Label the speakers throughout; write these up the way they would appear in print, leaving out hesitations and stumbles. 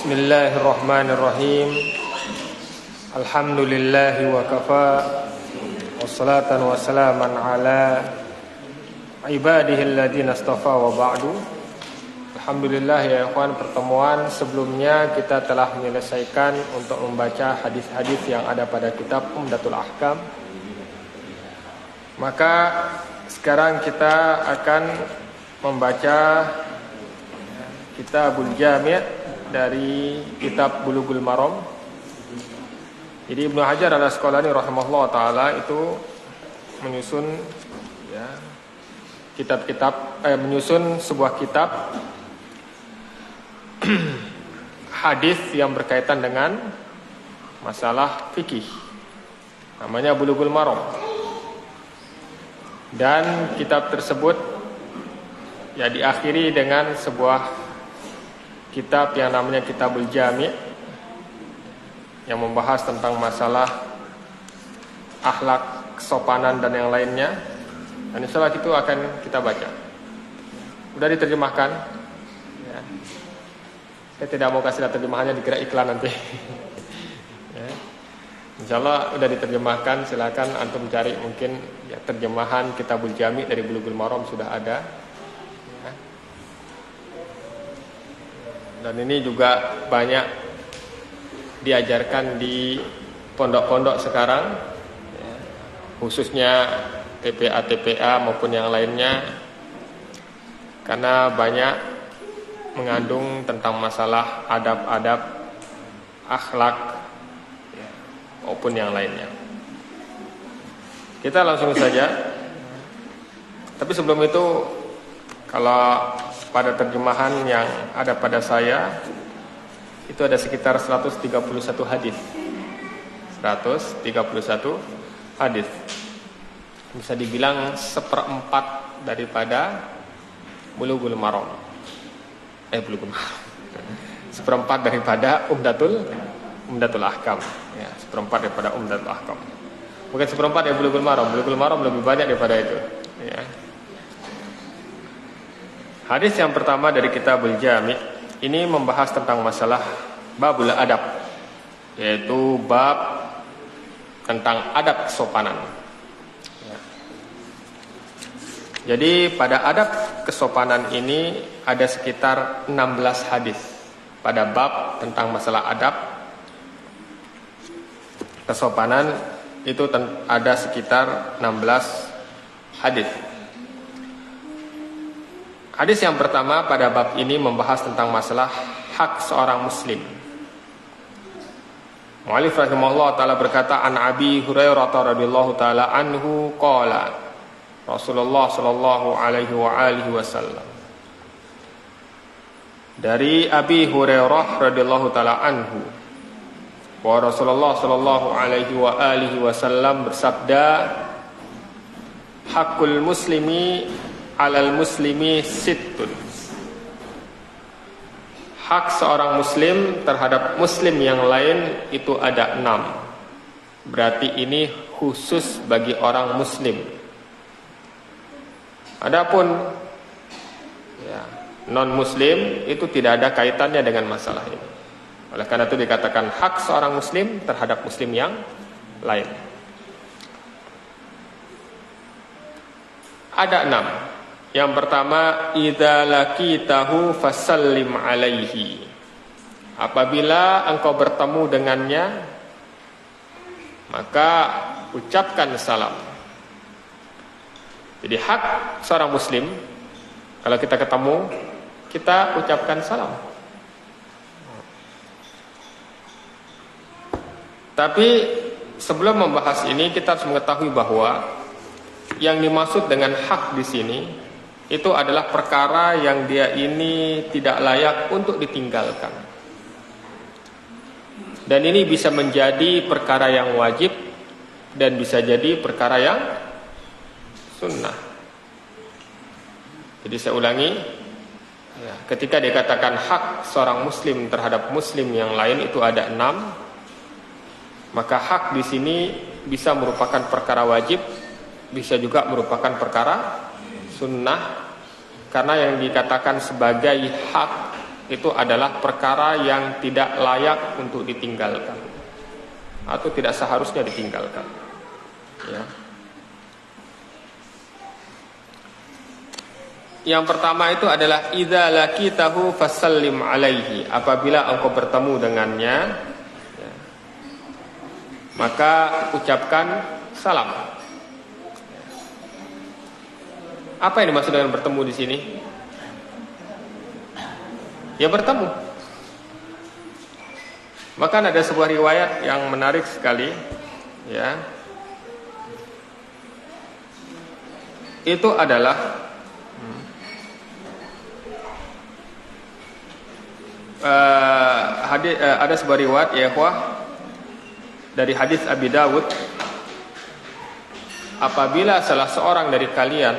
Speaker 1: Bismillahirrahmanirrahim. Alhamdulillahi wa kafa. Wassalatan wassalaman ala ibadihi alladhina astafa wa ba'du. Alhamdulillah ya ikhwan, pertemuan sebelumnya kita telah menyelesaikan untuk membaca hadis-hadis yang ada pada kitab Umdatul Ahkam. Maka sekarang kita akan membaca Kitabul Jami' dari kitab Bulughul Maram. Jadi Ibnu Hajar al-Asqalani rahimahullah taala itu menyusun menyusun sebuah kitab hadis yang berkaitan dengan masalah fikih. Namanya Bulughul Maram. Dan kitab tersebut diakhiri dengan sebuah kitab yang namanya Kitabul Jami' yang membahas tentang masalah akhlak, kesopanan dan yang lainnya. Dan insyaallah itu akan kita baca. Udah diterjemahkan? Ya. Saya tidak mau kasih terjemahannya, dikira iklan nanti. Ya. Insyaallah udah diterjemahkan, silakan antum cari mungkin terjemahan Kitabul Jami' dari Bulughul Maram sudah ada. Dan ini juga banyak diajarkan di pondok-pondok sekarang, khususnya TPA maupun yang lainnya, karena banyak mengandung tentang masalah adab-adab, akhlak maupun yang lainnya. Kita langsung saja. Tapi sebelum itu, kalau pada terjemahan yang ada pada saya itu ada sekitar 131 hadis. 131 hadis. Bisa dibilang seperempat daripada Bulughul Maram. Bulughul Maram. Seperempat daripada Umdatul Ahkam. Ya, seperempat daripada Umdatul Ahkam. Bukan seperempat Bulughul Maram. Bulughul Maram lebih banyak daripada itu. Ya. Hadis yang pertama dari Kitabul Jami' ini membahas tentang masalah babul adab, yaitu bab tentang adab kesopanan. Ya. Jadi pada adab kesopanan ini ada sekitar 16 hadis. Pada bab tentang masalah adab kesopanan itu ada sekitar 16 hadis. Hadis yang pertama pada bab ini membahas tentang masalah hak seorang muslim. Mu'allif rahimahullah ta'ala berkata, An Abi Hurairah radhiyallahu ta'ala anhu qala Rasulullah sallallahu alaihi wa alihi wasallam. Dari Abi Hurairah radhiyallahu ta'ala anhu, bahwa Rasulullah sallallahu alaihi wa alihi wasallam bersabda, Hakul muslimi alal muslimi sittun. Hak seorang muslim terhadap muslim yang lain itu ada 6. Berarti ini khusus bagi orang muslim. Adapun non muslim itu tidak ada kaitannya dengan masalah ini. Oleh karena itu dikatakan hak seorang muslim terhadap muslim yang lain. Ada 6. Yang pertama, idza laqitahu fasallim alaihi. Apabila engkau bertemu dengannya, maka ucapkan salam. Jadi hak seorang muslim, kalau kita ketemu, kita ucapkan salam. Tapi sebelum membahas ini, kita harus mengetahui bahwa yang dimaksud dengan hak di sini itu adalah perkara yang dia ini tidak layak untuk ditinggalkan. Dan ini bisa menjadi perkara yang wajib dan bisa jadi perkara yang sunnah. Jadi saya ulangi, ketika dikatakan hak seorang muslim terhadap muslim yang lain itu ada 6, maka hak di sini bisa merupakan perkara wajib, bisa juga merupakan perkara sunnah, karena yang dikatakan sebagai hak itu adalah perkara yang tidak layak untuk ditinggalkan atau tidak seharusnya ditinggalkan. Ya. Yang pertama itu adalah idza laqitahu fasallim alaihi. Apabila engkau bertemu dengannya, ya, maka ucapkan salam. Apa yang dimaksud dengan bertemu di sini? Ya bertemu. Bahkan ada sebuah riwayat yang menarik sekali, ya. Itu adalah ada sebuah riwayat ya ikhwah dari hadis Abi Dawud, apabila salah seorang dari kalian,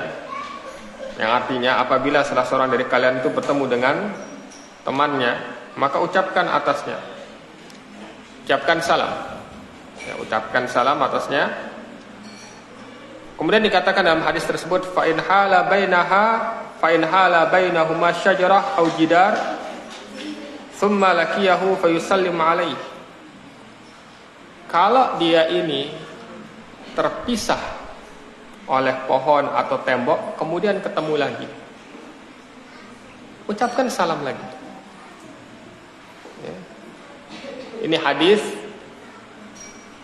Speaker 1: yang artinya apabila salah seorang dari kalian itu bertemu dengan temannya, maka ucapkan atasnya, ucapkan salam, ya, ucapkan salam atasnya. Kemudian dikatakan dalam hadis tersebut, fa in hala bainahuma syajarah au jidar thumma laqiyahu fayusallim alaihi. Kalau dia ini terpisah oleh pohon atau tembok, kemudian ketemu lagi, ucapkan salam lagi. Ya. Ini hadis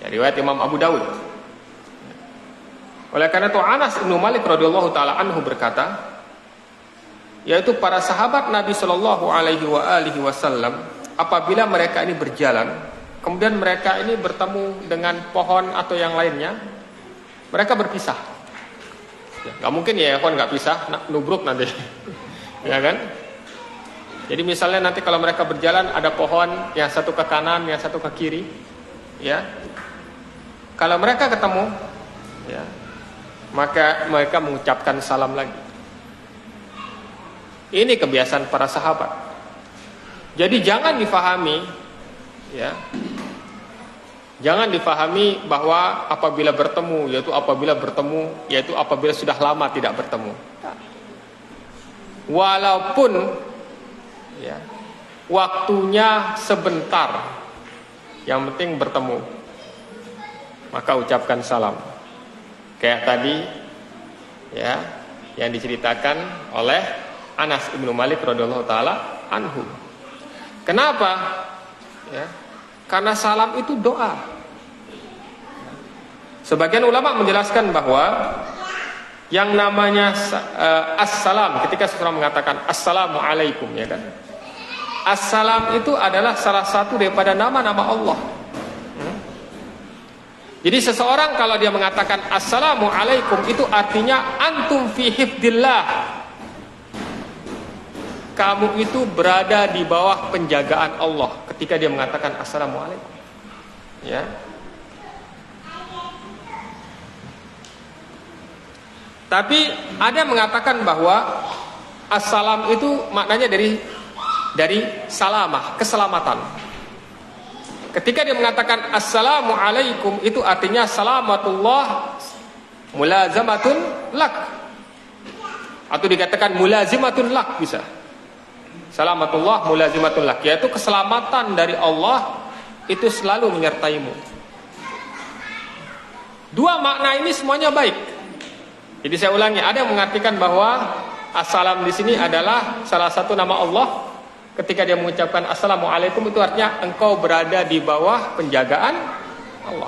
Speaker 1: ya, riwayat Imam Abu Dawud. Oleh karena itu Anas bin Malik radhiyallahu taala anhu berkata, yaitu para sahabat Nabi Shallallahu Alaihi Wasallam apabila mereka ini berjalan, kemudian mereka ini bertemu dengan pohon atau yang lainnya, mereka berpisah. Ya, nggak mungkin ya pohon nggak pisah, nubruk nanti, ya kan? Jadi misalnya nanti kalau mereka berjalan ada pohon yang satu ke kanan, yang satu ke kiri, ya. Kalau mereka ketemu, ya, maka mereka mengucapkan salam lagi. Ini kebiasaan para sahabat. Jadi jangan difahami, ya, jangan difahami bahwa apabila bertemu, yaitu apabila sudah lama tidak bertemu. Walaupun, ya, waktunya sebentar, yang penting bertemu, maka ucapkan salam. Kayak tadi, ya, yang diceritakan oleh Anas bin Malik radhiyallahu taala anhu. Kenapa? Ya, karena salam itu doa. Sebagian ulama menjelaskan bahwa yang namanya assalam, ketika seseorang mengatakan assalamualaikum, ya kan? Assalam itu adalah salah satu daripada nama-nama Allah. Jadi seseorang kalau dia mengatakan assalamualaikum, itu artinya antum fi hifdillah. Kamu itu berada di bawah penjagaan Allah ketika dia mengatakan assalamualaikum. Ya. Tapi ada yang mengatakan bahwa assalam itu maknanya dari salamah, keselamatan. Ketika dia mengatakan assalamualaikum, itu artinya salamatullah mulazamatun lak, atau dikatakan mulazimatun lak, bisa. Salamatullah mulazimatun lak, yaitu keselamatan dari Allah itu selalu menyertaimu. Dua makna ini semuanya baik. Jadi saya ulangi, ada yang mengartikan bahwa assalam di sini adalah salah satu nama Allah. Ketika dia mengucapkan assalamualaikum, itu artinya engkau berada di bawah penjagaan Allah.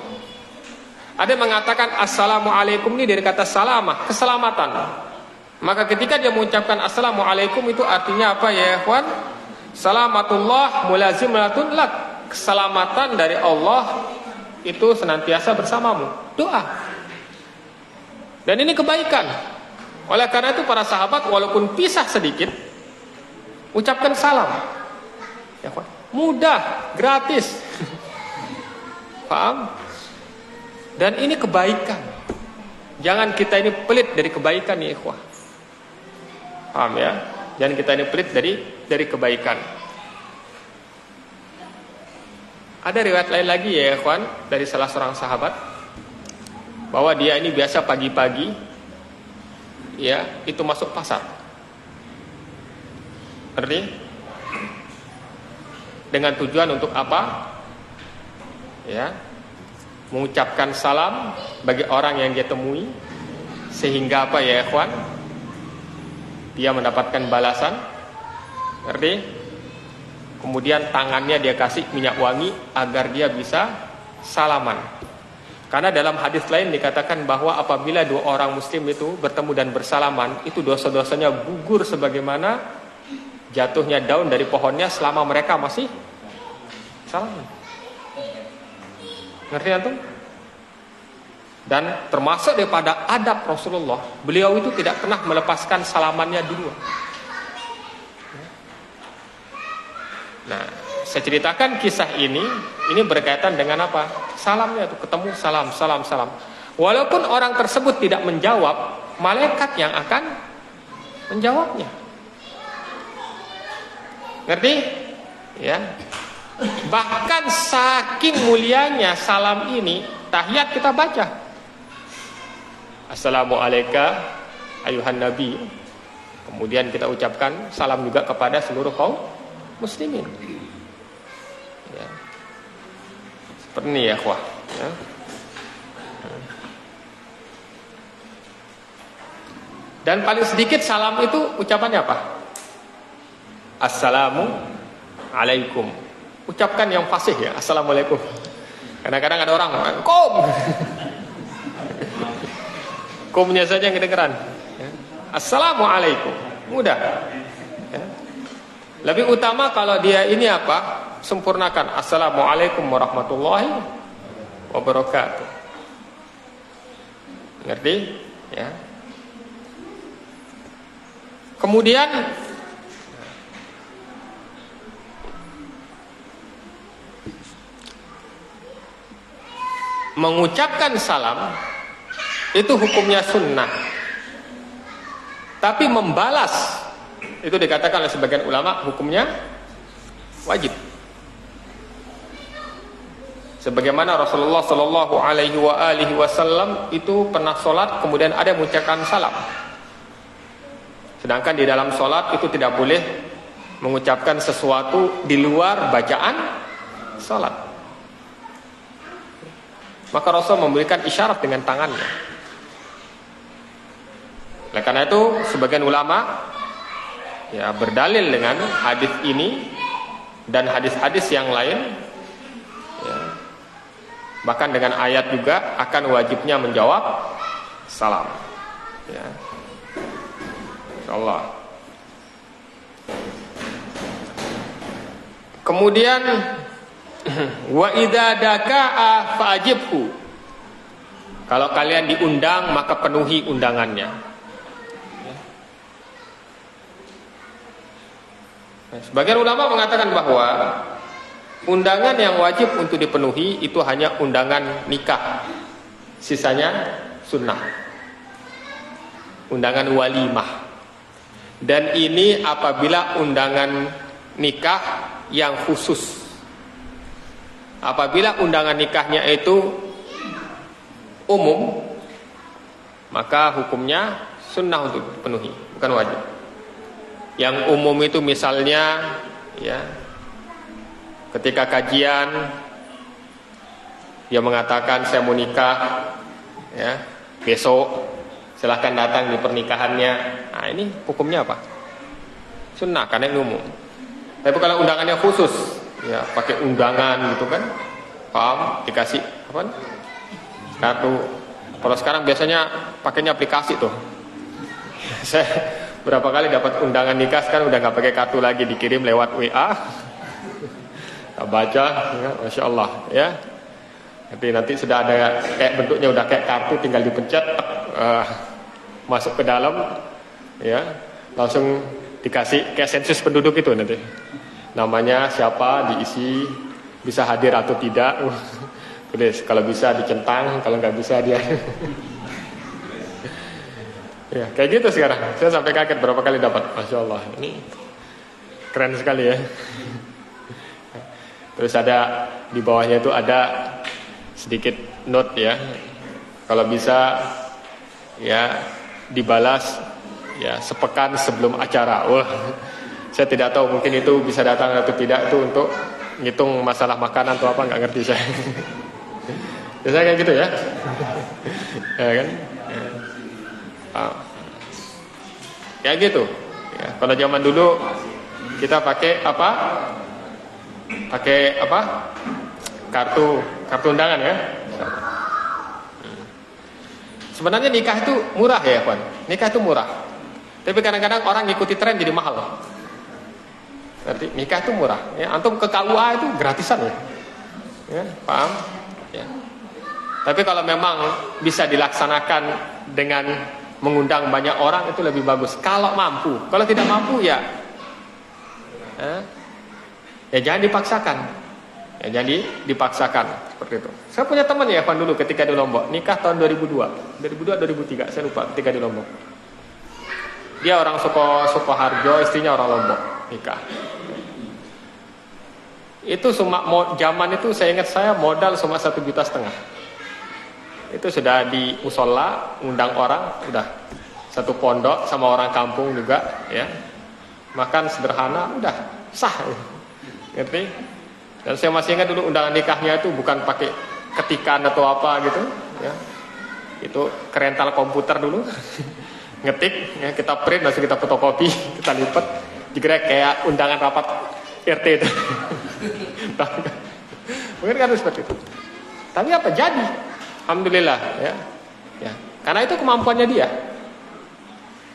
Speaker 1: Ada yang mengatakan assalamualaikum ini dari kata salamah, keselamatan. Maka ketika dia mengucapkan assalamualaikum, itu artinya apa ya ikhwan? Salamatullah mulazimatun lak, keselamatan dari Allah itu senantiasa bersamamu. Doa. Dan ini kebaikan. Oleh karena itu para sahabat walaupun pisah sedikit, ucapkan salam, ya, mudah, gratis, paham? Dan ini kebaikan. Jangan kita ini pelit dari kebaikan ya ikhwah, paham ya? Jangan kita ini pelit dari kebaikan. Ada riwayat lain lagi ya ikhwan dari salah seorang sahabat, bahwa dia ini biasa pagi-pagi, ya, itu masuk pasar. Artinya dengan tujuan untuk apa? Ya, mengucapkan salam bagi orang yang dia temui, sehingga apa ya ikhwan? Dia mendapatkan balasan. Ngerti? Kemudian tangannya dia kasih minyak wangi agar dia bisa salaman. Karena dalam hadis lain dikatakan bahwa apabila dua orang muslim itu bertemu dan bersalaman, itu dosa-dosanya gugur sebagaimana jatuhnya daun dari pohonnya selama mereka masih salaman. Ngerti antum? Dan termasuk daripada adab Rasulullah, beliau itu tidak pernah melepaskan salamannya dulu. Nah, saya ceritakan kisah ini berkaitan dengan apa? Salamnya itu ketemu salam. Walaupun orang tersebut tidak menjawab, malaikat yang akan menjawabnya. Ngerti? Ya. Bahkan saking mulianya salam ini, tahiyat kita baca. Assalamualaikum ayuhan nabi. Kemudian kita ucapkan salam juga kepada seluruh kaum muslimin. Ya. Seperti ini ya, ikhwah. Ya. Dan paling sedikit salam itu ucapannya apa? Assalamualaikum. Ucapkan yang fasih ya, assalamualaikum. Kadang-kadang ada orang kom. Komnya saja yang kedengeran. Ya. Assalamualaikum. Mudah. Ya. Lebih utama kalau dia ini apa? Sempurnakan. Assalamualaikum warahmatullahi wabarakatuh. Ngerti? Ya. Kemudian mengucapkan salam itu hukumnya sunnah. Tapi membalas itu dikatakan oleh sebagian ulama hukumnya wajib. Sebagaimana Rasulullah Shallallahu Alaihi Wasallam itu pernah sholat kemudian ada yang mengucapkan salam. Sedangkan di dalam sholat itu tidak boleh mengucapkan sesuatu di luar bacaan sholat. Maka Rasul memberikan isyarat dengan tangannya. Oleh karena itu sebagian ulama ya berdalil dengan hadis ini dan hadis-hadis yang lain, ya, bahkan dengan ayat juga akan wajibnya menjawab salam. Ya. Insyaallah. Kemudian wa idza daka'a fa'ajibhu. Kalau kalian diundang maka penuhi undangannya. Sebagian ulama mengatakan bahwa undangan yang wajib untuk dipenuhi itu hanya undangan nikah. Sisanya sunnah. Undangan walimah. Dan ini apabila undangan nikah yang khusus. Apabila undangan nikahnya itu umum, maka hukumnya sunnah untuk dipenuhi, bukan wajib. Yang umum itu misalnya, ya, ketika kajian dia mengatakan saya mau nikah, ya, besok silahkan datang di pernikahannya. Nah ini hukumnya apa? Sunnah karena yang umum. Tapi kalau undangannya khusus, ya pakai undangan gitu kan, paham, dikasih apa? Kartu. Kalau sekarang biasanya pakainya aplikasi tuh. Saya berapa kali dapat undangan nikah sekarang udah nggak pakai kartu lagi, dikirim lewat WA. Kita baca, ya, masya Allah, ya. Nanti sudah ada kayak bentuknya udah kayak kartu, tinggal dipencet, masuk ke dalam, ya, langsung dikasih kayak sensus penduduk itu nanti. Namanya siapa diisi, bisa hadir atau tidak. Tulis kalau bisa dicentang, kalau nggak bisa dia. Ya kayak gitu sekarang. Saya sampai kaget berapa kali dapat. Masya Allah, ini keren sekali ya. Terus ada di bawahnya itu ada sedikit note ya. Kalau bisa ya dibalas ya sepekan sebelum acara. Wah, saya tidak tahu mungkin itu bisa datang atau tidak, itu untuk ngitung masalah makanan atau apa nggak ngerti saya. Biasanya kayak gitu ya. Ya kan? Ya gitu. Ya, kalau zaman dulu kita pakai apa? Pakai apa? Kartu undangan ya. Sebenarnya nikah itu murah ya, Pak. Nikah itu murah. Tapi kadang-kadang orang ngikuti tren jadi mahal. Berarti nikah itu murah. Ya, antum ke KUA itu gratisan ya. Ya, paham? Ya. Tapi kalau memang bisa dilaksanakan dengan mengundang banyak orang itu lebih bagus. Kalau mampu. Kalau tidak mampu ya jangan dipaksakan. Ya jadi dipaksakan seperti itu. Saya punya teman ya Evan dulu ketika di Lombok, nikah tahun 2003, saya lupa ketika di Lombok. Dia orang Sukoharjo, istrinya orang Lombok, nikah. Itu zaman itu saya ingat saya modal cuma 1,5 juta. Itu sudah di musola, undang orang, udah satu pondok sama orang kampung juga, ya. Makan sederhana, udah sah. Ngerti? Dan saya masih ingat dulu undangan nikahnya itu bukan pakai ketikan atau apa gitu, ya. Itu kerental komputer dulu, ngetik, ya, kita print, langsung kita fotokopi, kita lipat, dikira kayak undangan rapat RT itu. Mungkin kan seperti itu. Tapi apa jadi? Alhamdulillah, ya. Ya. Karena itu kemampuannya dia,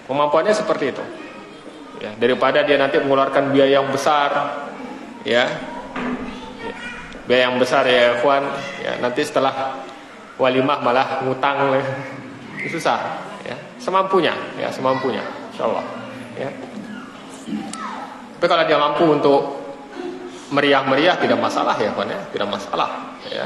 Speaker 1: kemampuannya seperti itu. Ya, daripada dia nanti mengeluarkan biaya yang besar, ya. Biaya yang besar ya ikhwan, ya nanti setelah walimah malah ngutang, susah, ya semampunya, insyaallah, ya. Tapi kalau dia mampu untuk meriah-meriah tidak masalah ya ikhwan, ya tidak masalah, ya.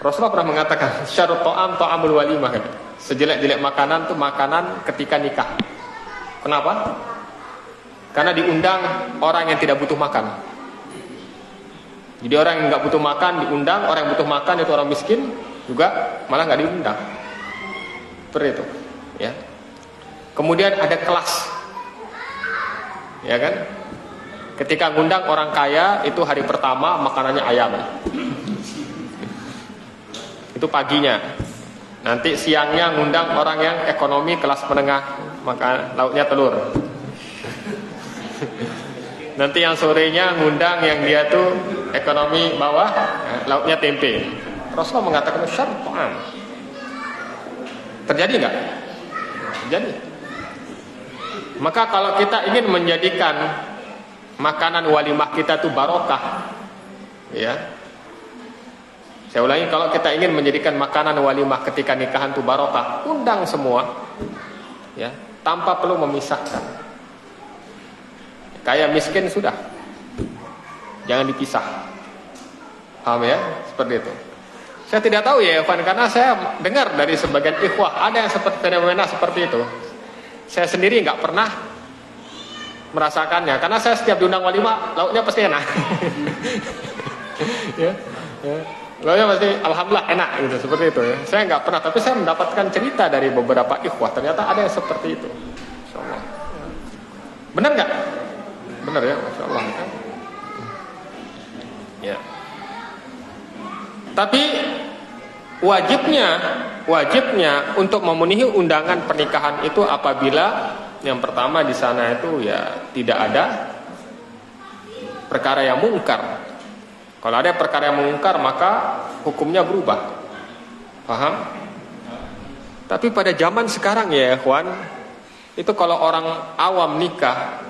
Speaker 1: Rasulullah pernah mengatakan syarut ta'amul walimah, kan? Sejelek-jelek makanan tuh makanan ketika nikah. Kenapa? Karena diundang orang yang tidak butuh makan. Jadi orang yang nggak butuh makan diundang, orang yang butuh makan itu orang miskin juga malah nggak diundang. Seperti itu, ya. Kemudian ada kelas, ya kan? Ketika ngundang orang kaya itu hari pertama makanannya ayam. Itu paginya. Nanti siangnya ngundang orang yang ekonomi kelas menengah, maka lauknya telur. Nanti yang sorenya ngundang yang dia tuh ekonomi bawah, lauknya tempe. Rasulullah mengatakan syar'an. Terjadi enggak? Terjadi. Maka kalau kita ingin menjadikan makanan walimah kita tuh barokah, ya. Saya ulangi, kalau kita ingin menjadikan makanan walimah ketika nikahan tuh barokah, undang semua, ya, tanpa perlu memisahkan. Kaya miskin sudah, jangan dipisah. Paham ya? Seperti itu. Saya tidak tahu ya Evan, karena saya dengar dari sebagian ikhwah ada yang seperti fenomena seperti itu. Saya sendiri nggak pernah merasakannya, karena saya setiap diundang walimah lauknya pasti enak. Ya, ya. Lauknya pasti alhamdulillah enak gitu, seperti itu ya. Saya nggak pernah, tapi saya mendapatkan cerita dari beberapa ikhwah, ternyata ada yang seperti itu. Insyaallah. Benar nggak? Benar ya, Masya Allah. Ya. Tapi wajibnya untuk memenuhi undangan pernikahan itu apabila yang pertama di sana itu ya tidak ada perkara yang mungkar. Kalau ada perkara yang mungkar maka hukumnya berubah. Paham? Tapi pada zaman sekarang ya ikhwan, itu kalau orang awam nikah,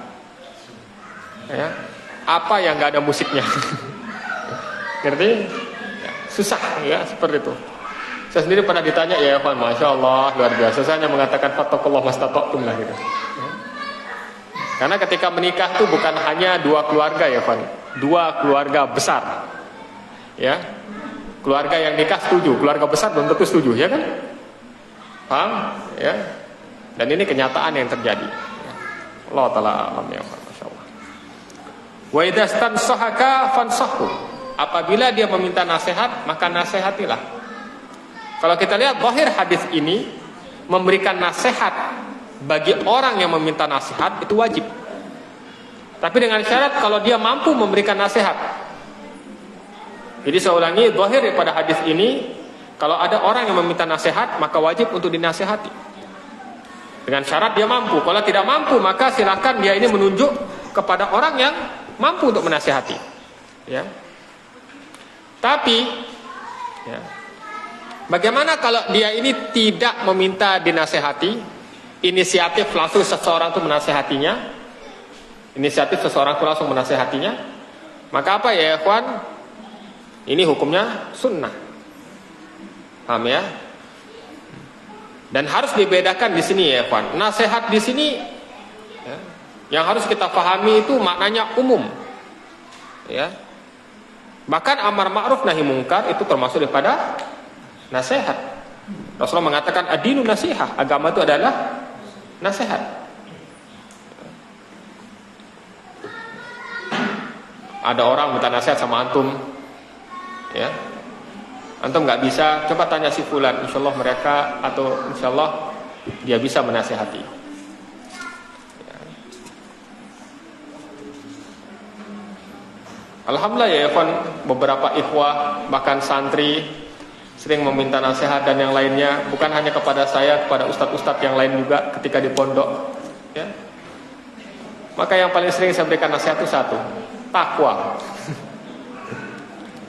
Speaker 1: ya, apa yang nggak ada musiknya, ngerti? Ya, susah ya seperti itu. Saya sendiri pernah ditanya ya Evan, Masya Allah luar biasa. Saya hanya mengatakan fattakullah mastata'tum lah gitu. Ya. Karena ketika menikah itu bukan hanya dua keluarga ya Evan, dua keluarga besar, ya. Keluarga yang nikah setuju, keluarga besar belum tentu setuju, ya kan? Paham? Ya. Dan ini kenyataan yang terjadi. Allah Ta'ala alam ya Evan. Wa idza stansahaka fansahhu. Apabila dia meminta nasihat, maka nasihatilah. Kalau kita lihat zahir hadis ini memberikan nasihat bagi orang yang meminta nasihat itu wajib. Tapi dengan syarat kalau dia mampu memberikan nasihat. Jadi saya ulangi, zahir pada hadis ini, kalau ada orang yang meminta nasihat, maka wajib untuk dinasihati. Dengan syarat dia mampu. Kalau tidak mampu, maka silakan dia ini menunjuk kepada orang yang mampu untuk menasihati. Ya. Tapi, ya, bagaimana kalau dia ini tidak meminta dinasihati, inisiatif langsung seseorang itu menasihatinya, maka apa ya ikhwan? Ini hukumnya sunnah. Paham ya? Dan harus dibedakan di sini ya ikhwan. Nasihat di sini ya, yang harus kita pahami itu maknanya umum. Ya. Bahkan amar ma'ruf nahi mungkar itu termasuk daripada nasihat. Rasulullah mengatakan ad-dinu nasihah, agama itu adalah nasihat. Ada orang minta nasihat sama antum, ya, antum nggak bisa, coba tanya si fulan, insyaallah mereka atau insyaallah dia bisa menasihati. Ya. Alhamdulillah ya ikhwan, beberapa ikhwah bahkan santri sering meminta nasihat dan yang lainnya, bukan hanya kepada saya, kepada ustadz-ustadz yang lain juga ketika di pondok. Ya. Maka yang paling sering saya berikan nasihat itu satu, takwa.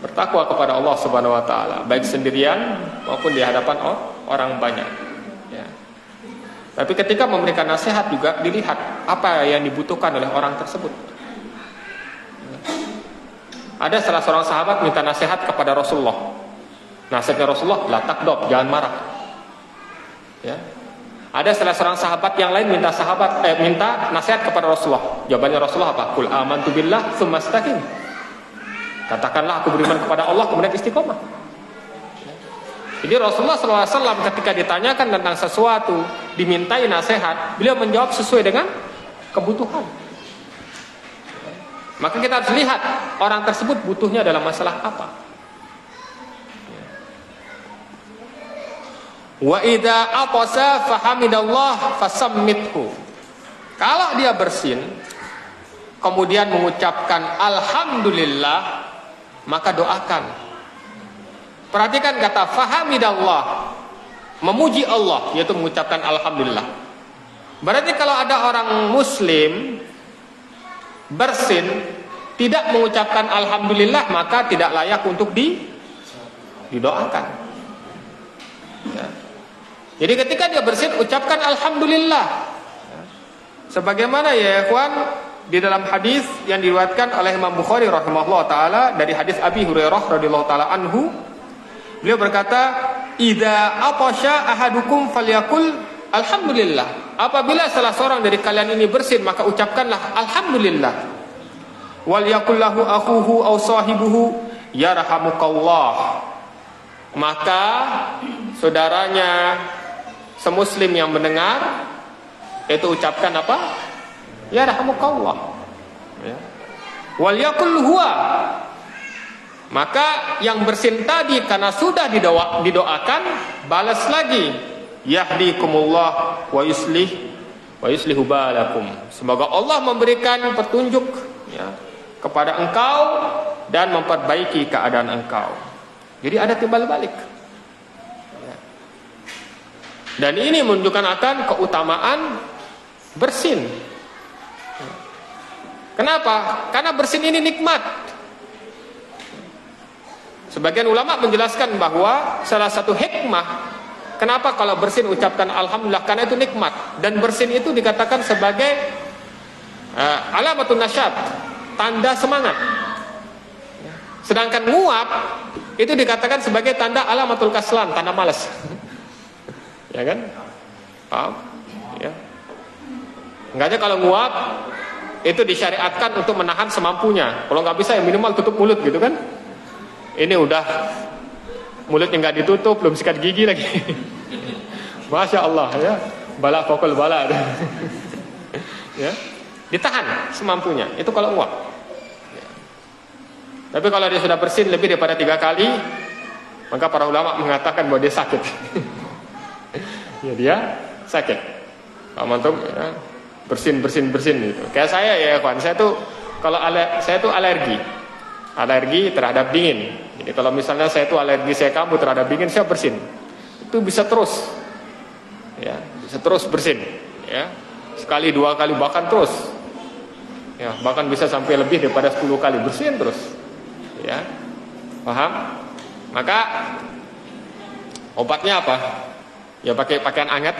Speaker 1: Bertakwa kepada Allah Subhanahu wa taala, baik sendirian maupun di hadapan orang banyak. Ya. Tapi ketika memberikan nasihat juga dilihat apa yang dibutuhkan oleh orang tersebut. Ya. Ada salah seorang sahabat minta nasihat kepada Rasulullah. Nasihatnya Rasulullah, la takdob, jangan marah. Ya. Ada salah seorang sahabat yang lain minta nasihat kepada Rasulullah. Jawabannya Rasulullah apa? Qul amantu billah tsumma istaqim. Katakanlah aku beriman kepada Allah kemudian istiqomah. Jadi Rasulullah SAW ketika ditanyakan tentang sesuatu, dimintai nasihat, beliau menjawab sesuai dengan kebutuhan. Maka kita harus lihat orang tersebut butuhnya dalam masalah apa. Wa idza atasa fahamidallah fasammithu. Kalau dia bersin kemudian mengucapkan alhamdulillah, maka doakan. Perhatikan kata fahamidallah, memuji Allah, yaitu mengucapkan alhamdulillah. Berarti kalau ada orang muslim bersin tidak mengucapkan alhamdulillah, maka tidak layak untuk didoakan. Ya. Jadi ketika dia bersin, ucapkan alhamdulillah. Sebagaimana ya ikhwan, di dalam hadis yang diriwayatkan oleh Imam Bukhari rahimahullah taala dari hadis Abi Hurairah radhiyallahu taala anhu, beliau berkata, "Idza atasha ahadukum falyakul alhamdulillah." Apabila salah seorang dari kalian ini bersin, maka ucapkanlah alhamdulillah. Wal yakul lahu akhuhu aw sahibuhu yarhamukallah. Maka saudaranya semuslim yang mendengar itu ucapkan apa? Ya rahmukallah. Ya. Wal yakul huwa. Maka yang bersin tadi karena sudah didoakan, balas lagi, yahdikumullah wa yuslihu balakum. Semoga Allah memberikan petunjuk ya, kepada engkau dan memperbaiki keadaan engkau. Jadi ada timbal balik. Ya. Dan ini menunjukkan akan keutamaan bersin. Kenapa? Karena bersin ini nikmat. Sebagian ulama menjelaskan bahwa salah satu hikmah kenapa kalau bersin ucapkan alhamdulillah, karena itu nikmat. Dan bersin itu dikatakan sebagai alamatun nasyat, tanda semangat. Sedangkan nguap itu dikatakan sebagai tanda alamatul kaslan, tanda malas. Ya kan? Paham? Ya. Enggaknya kalau nguap itu disyariatkan untuk menahan semampunya. Kalau nggak bisa ya minimal tutup mulut gitu kan. Ini udah mulutnya nggak ditutup, belum sikat gigi lagi. Masya Allah ya, bala pokol bala. Ya, ditahan semampunya. Itu kalau nguap. Ya. Tapi kalau dia sudah bersin lebih daripada 3 kali, maka para ulama mengatakan bahwa dia sakit. Ya dia sakit. Pak Mantum, ya. bersin gitu. Kayak saya ya kawan, saya tuh alergi terhadap dingin. Jadi kalau misalnya saya tuh alergi saya kambuh terhadap dingin, saya bersin. Itu bisa terus, ya, bisa terus bersin, ya, sekali 2 kali bahkan terus, ya, bahkan bisa sampai lebih daripada 10 kali bersin terus, ya, paham? Maka obatnya apa? Ya pakai pakaian hangat,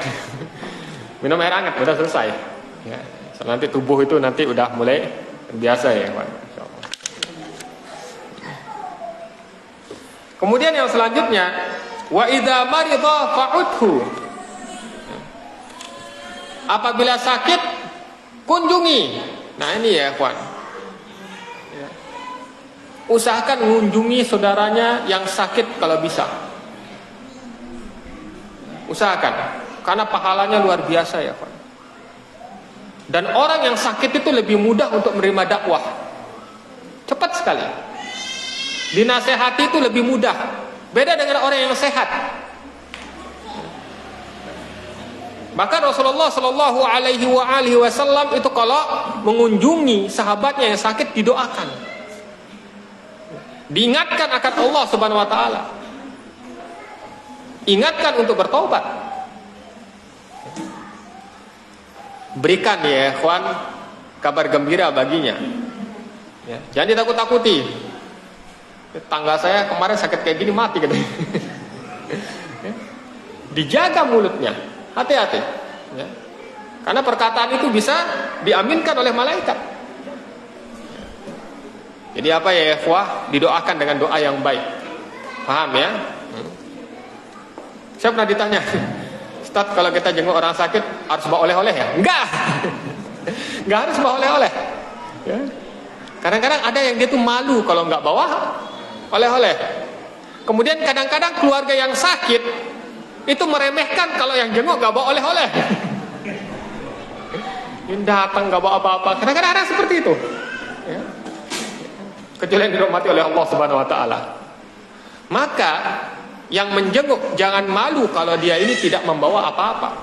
Speaker 1: minum air hangat, udah selesai. Ya, nanti tubuh itu nanti udah mulai biasa ya, Pak. Kemudian yang selanjutnya, wa idza marida fa'udhu. Apabila sakit, kunjungi. Nah ini ya, kawan. Ya. Usahakan mengunjungi saudaranya yang sakit kalau bisa. Usahakan, karena pahalanya luar biasa ya, kawan. Dan orang yang sakit itu lebih mudah untuk menerima dakwah. Cepat sekali. Dinasehati itu lebih mudah. Beda dengan orang yang sehat. Bahkan Rasulullah Shallallahu Alaihi Wasallam itu kalau mengunjungi sahabatnya yang sakit didoakan, diingatkan akan Allah Subhanahu Wa Taala, ingatkan untuk bertobat. Berikan ya ikhwan kabar gembira baginya. Ya, jangan ditakut-takuti. Tangga saya kemarin sakit kayak gini mati katanya. Dijaga mulutnya, hati-hati. Ya. Karena perkataan itu bisa diaminkan oleh malaikat. Jadi apa ya ikhwah, didoakan dengan doa yang baik. Paham ya? Saya pernah ditanya, Ustaz, kalau kita jenguk orang sakit harus bawa oleh-oleh ya? Enggak. Enggak harus bawa oleh-oleh. Ya. Kadang-kadang ada yang dia tuh malu kalau enggak bawa oleh-oleh. Kemudian kadang-kadang keluarga yang sakit itu meremehkan kalau yang jenguk enggak bawa oleh-oleh. Yang datang enggak bawa apa-apa. Kadang-kadang ada seperti itu. Ya. Kecuali yang dirahmati oleh Allah Subhanahu Wa Taala. Maka yang menjenguk jangan malu kalau dia ini tidak membawa apa-apa.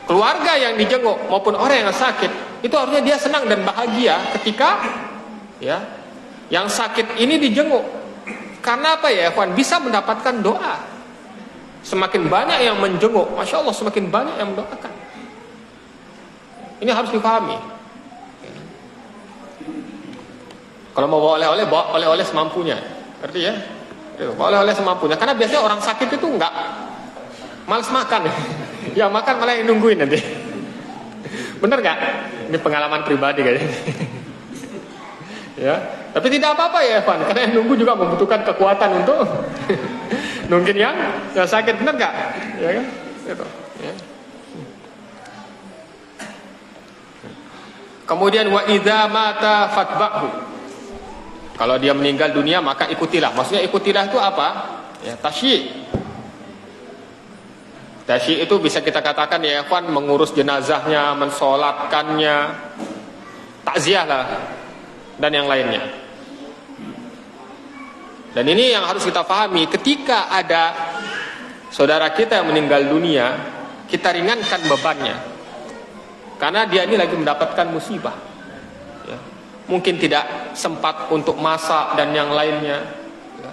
Speaker 1: Keluarga yang dijenguk maupun orang yang sakit itu harusnya dia senang dan bahagia ketika ya yang sakit ini dijenguk. Karena apa ya, kawan, bisa mendapatkan doa. Semakin banyak yang menjenguk, masya Allah, semakin banyak yang mendoakan. Ini harus dipahami. Kalau mau bawa oleh-oleh semampunya, ngerti ya? Bawa oleh-oleh semampunya. Karena biasanya orang sakit itu enggak malas makan. Ya makan malah yang nungguin nanti. Bener nggak? Ini pengalaman pribadi kayaknya. Ya, tapi tidak apa-apa ya, Evan, karena yang nunggu juga membutuhkan kekuatan untuk nungguin yang sakit, benar nggak? Ya kan? Gitu. Ya. Kemudian wa idza mata fatba'hu. Kalau dia meninggal dunia maka ikutilah. Maksudnya ikutilah itu apa? Ya, tasyi'. Tasyi' itu bisa kita katakan ya, Evan, mengurus jenazahnya, mensolatkannya, takziah lah, dan yang lainnya. Dan ini yang harus kita pahami, ketika ada saudara kita yang meninggal dunia, kita ringankan bebannya, karena dia ini lagi mendapatkan musibah ya. Mungkin tidak sempat untuk masak dan yang lainnya ya.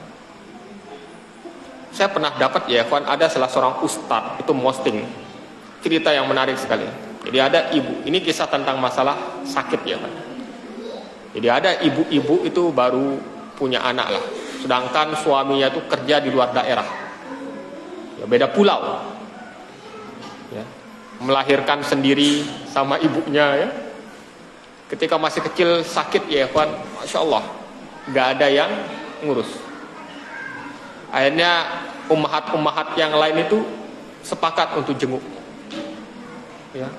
Speaker 1: Saya pernah dapat ya kawan, ada salah seorang ustadz itu posting cerita yang menarik sekali. Jadi ada ibu, ini kisah tentang masalah sakit ya kan. Jadi ada ibu-ibu itu baru punya anak lah, sedangkan suaminya itu kerja di luar daerah, ya, beda pulau, ya, melahirkan sendiri sama ibunya ya. Ketika masih kecil sakit ya kawan, masya Allah, nggak ada yang ngurus. Akhirnya ummahat yang lain itu sepakat untuk jenguk. Ya.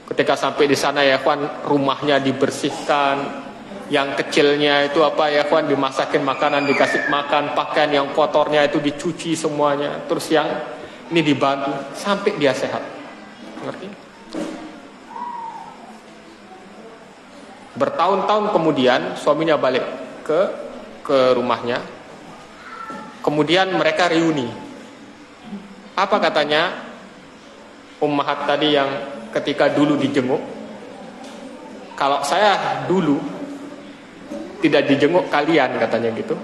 Speaker 1: Ketika sampai di sana ya kawan, rumahnya dibersihkan, yang kecilnya itu apa ya kawan, dimasakin makanan, dikasih makan, pakaian yang kotornya itu dicuci semuanya, terus yang ini dibantu sampai dia sehat. Ngerti? Bertahun-tahun kemudian suaminya balik ke rumahnya. Kemudian mereka reuni. Apa katanya ummahat tadi yang ketika dulu dijenguk? kalau saya dulu tidak dijenguk kalian, katanya gitu,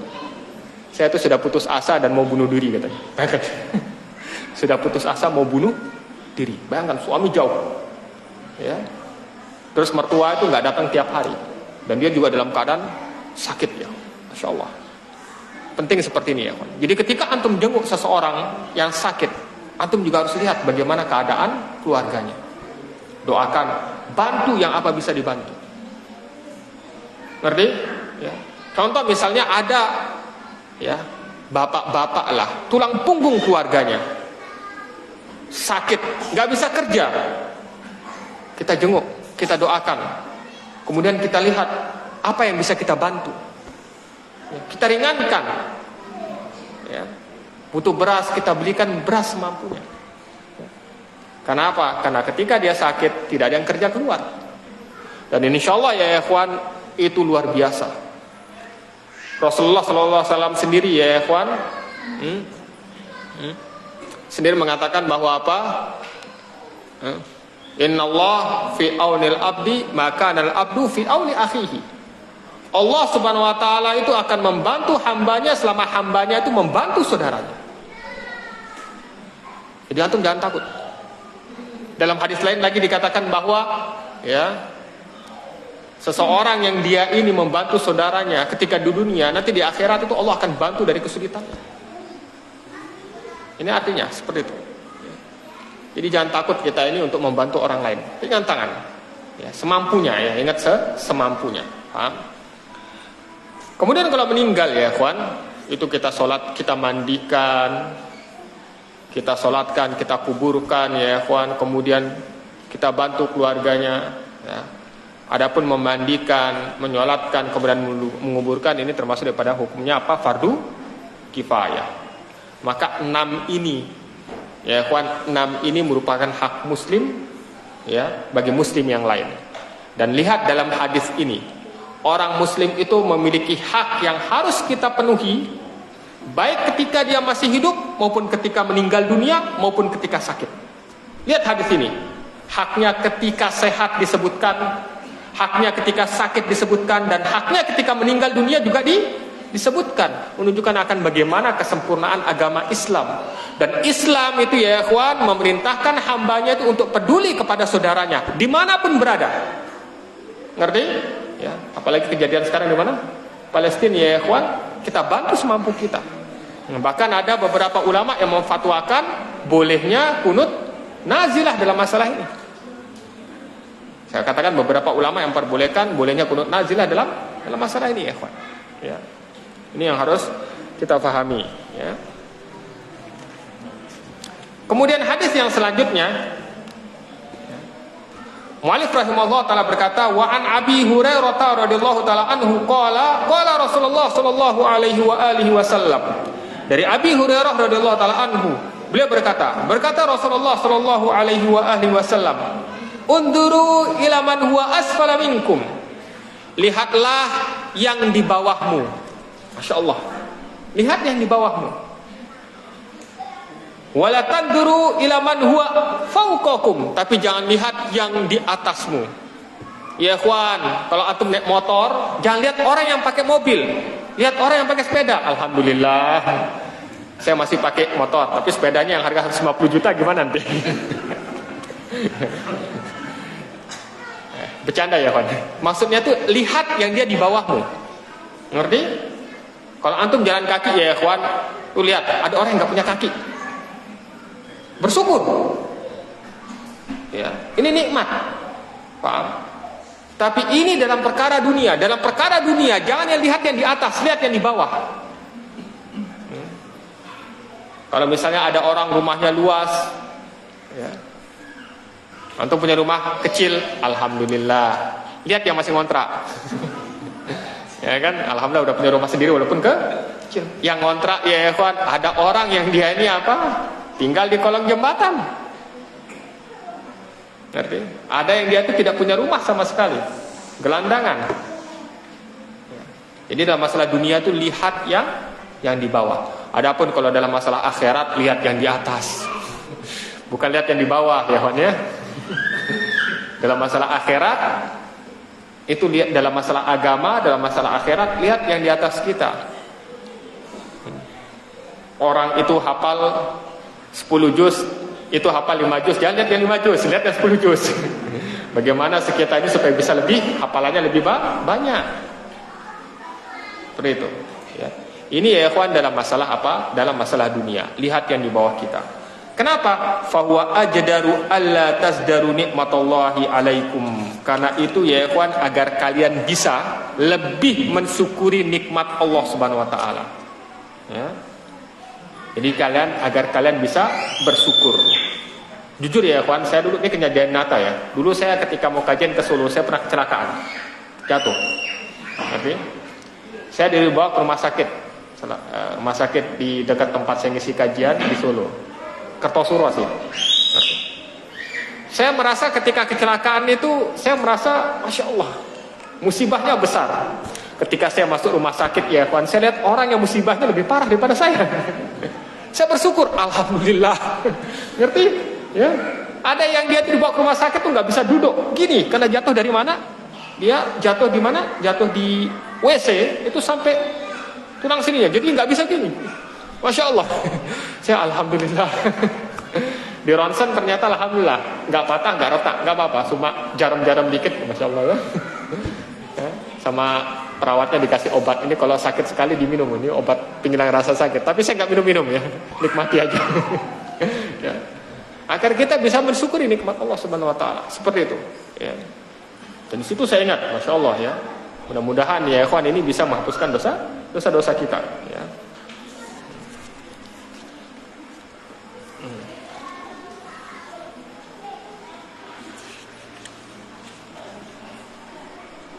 Speaker 1: saya tuh sudah putus asa dan mau bunuh diri, katanya. Sudah putus asa mau bunuh diri. Bayangkan, suami jauh, ya, terus mertua itu nggak datang tiap hari, dan dia juga dalam keadaan sakit, ya, Masya Allah. Penting seperti ini, ya. Jadi ketika antum jenguk seseorang yang sakit, antum juga harus lihat bagaimana keadaan keluarganya. Doakan, bantu yang apa bisa dibantu. Ngerti? Ya. Contoh misalnya ada, ya, bapak-bapak lah, tulang punggung keluarganya sakit, nggak bisa kerja, kita jenguk, kita doakan, kemudian kita lihat apa yang bisa kita bantu, ya, kita ringankan, ya. Butuh beras, kita belikan beras semampunya. Karena apa? Karena ketika dia sakit tidak ada yang kerja keluar. Dan insya Allah, ya ikhwan, itu luar biasa. Rasulullah SAW sendiri, ya ikhwan, sendiri mengatakan bahwa apa? Inna Allah fi aunil abdi maka anal abdu fi auni akhihi. Allah Subhanahu wa ta'ala itu akan membantu hambanya selama hambanya itu membantu saudaranya. Jadi antum jangan takut. Dalam hadis lain lagi dikatakan bahwa, ya, seseorang yang dia ini membantu saudaranya ketika di dunia, nanti di akhirat itu Allah akan bantu dari kesulitannya. Ini artinya seperti itu. Jadi jangan takut kita ini untuk membantu orang lain. Ringan tangan, ya, semampunya, ya, ingat semampunya. Paham? Kemudian kalau meninggal, ya kawan, itu kita sholat, kita mandikan, kita sholatkan, kita kuburkan, ya kawan. Kemudian kita bantu keluarganya, ya. Adapun memandikan, menyolatkan, kemudian menguburkan, ini termasuk daripada hukumnya apa? Fardu kifayah. Maka 6 ini, ya kawan, 6 ini merupakan hak muslim, ya, bagi muslim yang lain. Dan lihat dalam hadis ini, orang muslim itu memiliki hak yang harus kita penuhi, baik ketika dia masih hidup maupun ketika meninggal dunia maupun ketika sakit. Lihat hadis ini, haknya ketika sehat disebutkan, haknya ketika sakit disebutkan, dan haknya ketika meninggal dunia juga disebutkan, menunjukkan akan bagaimana kesempurnaan agama Islam. Dan Islam itu, ya ikhwan, memerintahkan hambanya itu untuk peduli kepada saudaranya dimanapun berada. Ngerti? Ya, apalagi kejadian sekarang di mana? Palestina, ya ikhwan, kita bantu semampu kita. Bahkan ada beberapa ulama yang memfatwakan bolehnya kunut nazilah dalam masalah ini. Saya katakan beberapa ulama yang memperbolehkan bolehnya kunut nazilah dalam masalah ini, ya ikhwan. Ya. Ini yang harus kita pahami, ya. Kemudian hadis yang selanjutnya, Mu'allif rahimahullah ta'ala berkata, wa an Abi Hurairah radhiyallahu ta'ala anhu qala Rasulullah sallallahu alaihi wa alihi wasallam. Dari Abi Hurairah radhiyallahu ta'ala anhu, beliau berkata Rasulullah sallallahu alaihi wa alihi wasallam, unduru ila man huwa asfala minkum. Lihatlah yang di bawahmu. Masya Allah. Lihat yang di bawahmu. Wala tanduru ila man huwa fawqakum, tapi jangan lihat yang di atasmu. Ya ikhwan, kalau antum naik motor, jangan lihat orang yang pakai mobil, lihat orang yang pakai sepeda. Alhamdulillah, saya masih pakai motor, tapi sepedanya yang harga 150 juta gimana nanti? Bercanda, ya kawan. Maksudnya tuh lihat yang dia di bawahmu. Ngerti? Kalau antum jalan kaki, ya ikhwan, tuh lihat ada orang yang nggak punya kaki. Bersyukur, ya, ini nikmat, paham? Tapi ini dalam perkara dunia. Dalam perkara dunia jangan yang lihat yang di atas, lihat yang di bawah. Kalau misalnya ada orang rumahnya luas, ya, antum punya rumah kecil, alhamdulillah. Lihat yang masih ngontrak, ya kan? Alhamdulillah udah punya rumah sendiri walaupun kecil. Yang ngontrak, ya ikhwan, ada orang yang dia ini apa? Tinggal di kolong jembatan. Ngerti? Ada yang dia itu tidak punya rumah sama sekali, gelandangan. Jadi dalam masalah dunia itu lihat yang di bawah. Adapun kalau dalam masalah akhirat lihat yang di atas. Bukan lihat yang di bawah, ya kawan, ya. Dalam masalah akhirat Itu lihat dalam masalah agama, dalam masalah akhirat, lihat yang di atas kita. Orang itu hafal 10 juz, itu hafal 5 juz, jangan lihat yang 5 juz, lihat yang 10 juz. Bagaimana kita ini supaya bisa lebih, hafalannya lebih banyak. Seperti itu ya. Ini ya ikhwan dalam masalah apa? Dalam masalah dunia. Lihat yang di bawah kita. Kenapa? Fahuwa ajdaru alla tasdaru nikmatallahi alaikum. Karena itu ya ikhwan, agar kalian bisa lebih mensyukuri nikmat Allah Subhanahu wa taala. Ya. Jadi agar kalian bisa bersyukur. Jujur ya ikhwan, saya dulu ini kejadian nyata ya. Dulu saya ketika mau kajian ke Solo, saya pernah kecelakaan. Jatuh. Tapi saya dibawa ke rumah sakit di dekat tempat saya ngisi kajian di Solo. Kertosuro sih. Saya merasa ketika kecelakaan itu, saya merasa Masya Allah, musibahnya besar. Ketika saya masuk rumah sakit ya kawan, saya lihat orang yang musibahnya lebih parah daripada saya. Saya bersyukur, Alhamdulillah. Ngerti? Ya. Ada yang dia dibawa ke rumah sakit tuh nggak bisa duduk gini, karena jatuh dari mana? Dia jatuh di mana? Jatuh di WC, itu sampai tulang sini ya, jadi nggak bisa gini. Masya Allah. Saya Alhamdulillah. Di ronsen ternyata Alhamdulillah nggak patah, nggak retak, nggak apa-apa, cuma jarum-jarum dikit. Masya Allah ya. Sama perawatnya dikasih obat, ini kalau sakit sekali diminum, ini obat penghilang rasa sakit, tapi saya nggak minum-minum ya, nikmati aja. Ya. Agar kita bisa mensyukuri nikmat Allah Subhanahu wa taala, seperti itu ya. Dan di situ saya ingat, Masya Allah ya, mudah-mudahan ya ikhwan ini bisa menghapuskan dosa-dosa kita ya.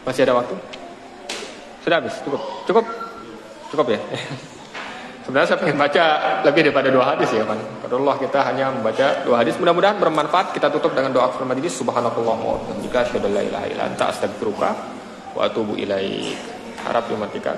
Speaker 1: Masih ada waktu? Sudah habis? Cukup ya. Sebenarnya saya pengen baca lebih daripada 2 hadis ya kan. Qadarullah kita hanya membaca 2 hadis. Mudah-mudahan bermanfaat. Kita tutup dengan doa kafaratul majlis. Subhanakallahumma wa bihamdika asyhadu an la ilaha illa anta astaghfiruka wa atubu ilaik. Harap dimatikan.